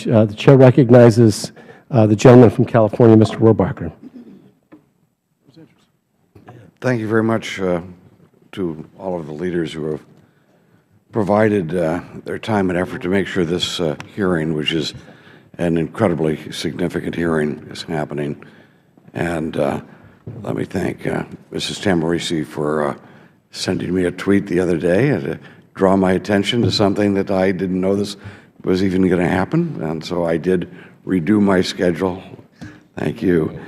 much. The Chair recognizes the gentleman from California, Mr. Rohrabacher. Thank you very much to all of the leaders who have provided their time and effort to make sure this hearing, which is an incredibly significant hearing, is happening. And let me thank Mrs. Tahmooressi for sending me a tweet the other day to draw my attention to something that I didn't know this was even going to happen. And so I did redo my schedule. Thank you.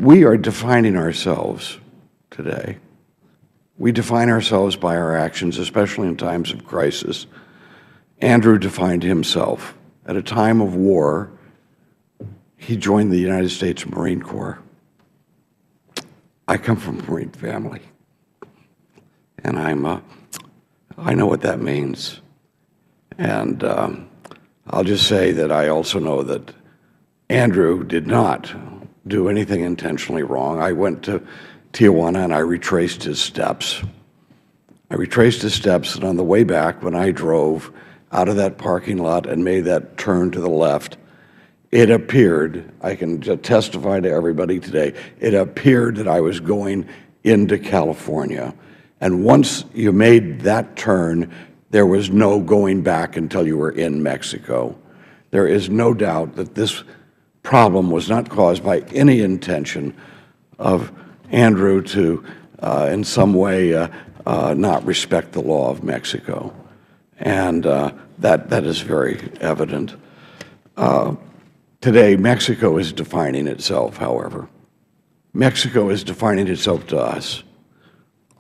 We are defining ourselves today. We define ourselves by our actions, especially in times of crisis. Andrew defined himself. At a time of war, he joined the United States Marine Corps. I come from a Marine family, and I know what that means. And I'll just say that I also know that Andrew did not do anything intentionally wrong. I went to Tijuana and I retraced his steps. And on the way back, when I drove out of that parking lot and made that turn to the left, it appeared, I can just testify to everybody today, it appeared that I was going into California. And once you made that turn, there was no going back until you were in Mexico. There is no doubt that this problem was not caused by any intention of Andrew to, in some way, not respect the law of Mexico. And that is very evident. Today, Mexico is defining itself, however. Mexico is defining itself to us.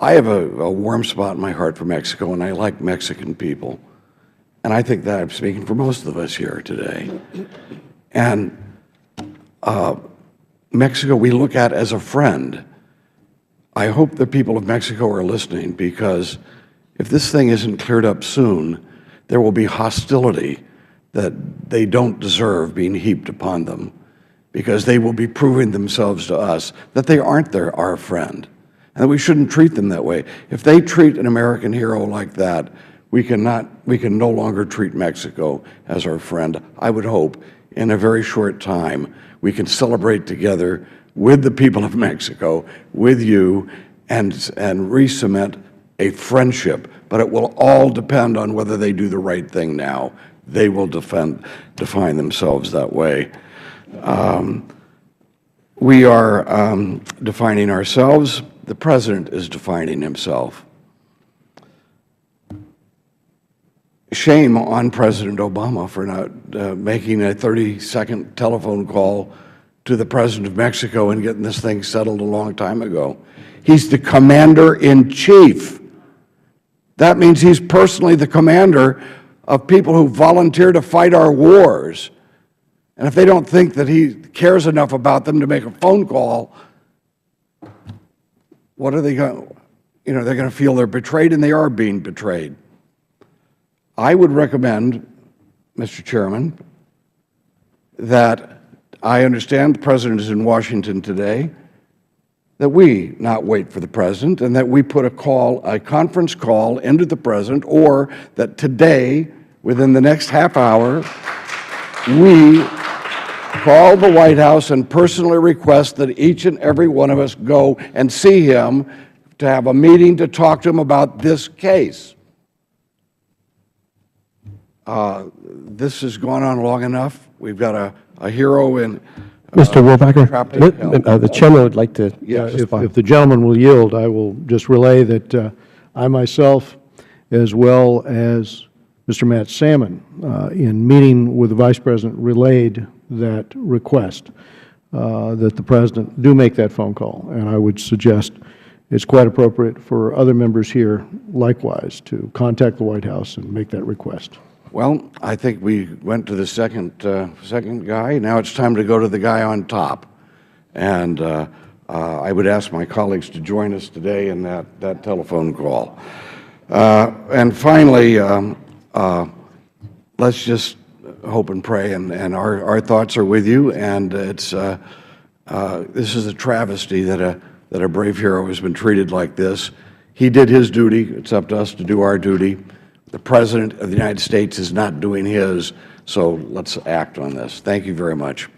I have a warm spot in my heart for Mexico, and I like Mexican people. And I think that I'm speaking for most of us here today. And Mexico we look at as a friend. I hope the people of Mexico are listening, because if this thing isn't cleared up soon, there will be hostility that they don't deserve being heaped upon them, because they will be proving themselves to us that they aren't our friend, and that we shouldn't treat them that way. If they treat an American hero like that, we can no longer treat Mexico as our friend. I would hope in a very short time we can celebrate together with the people of Mexico, with you, and re-cement a friendship. But it will all depend on whether they do the right thing now. They will define themselves that way. We are defining ourselves. The President is defining himself. Shame on President Obama for not making a 30-second telephone call to the President of Mexico and getting this thing settled a long time ago. He's the Commander-in-Chief. That means he's personally the commander of people who volunteer to fight our wars. And if they don't think that he cares enough about them to make a phone call, what are they going to, they're going to feel they're betrayed, and they are being betrayed. I would recommend, Mr. Chairman, that I understand the President is in Washington today, that we not wait for the President, and that we put a conference call into the President, or that today, within the next half hour, we call the White House and personally request that each and every one of us go and see him to have a meeting to talk to him about this case. This has gone on long enough. We've got a hero in Mr. Rohrabacher, the Chairman would like to respond. If the gentleman will yield, I will just relay that I myself, as well as Mr. Matt Salmon, in meeting with the Vice President, relayed that request that the President do make that phone call. And I would suggest it's quite appropriate for other members here, likewise, to contact the White House and make that request. Well, I think we went to the second guy. Now it's time to go to the guy on top. And I would ask my colleagues to join us today in that telephone call. And finally, let's just hope and pray, and our thoughts are with you. And this is a travesty that a brave hero has been treated like this. He did his duty. It's up to us to do our duty. The President of the United States is not doing his, so let's act on this. Thank you very much.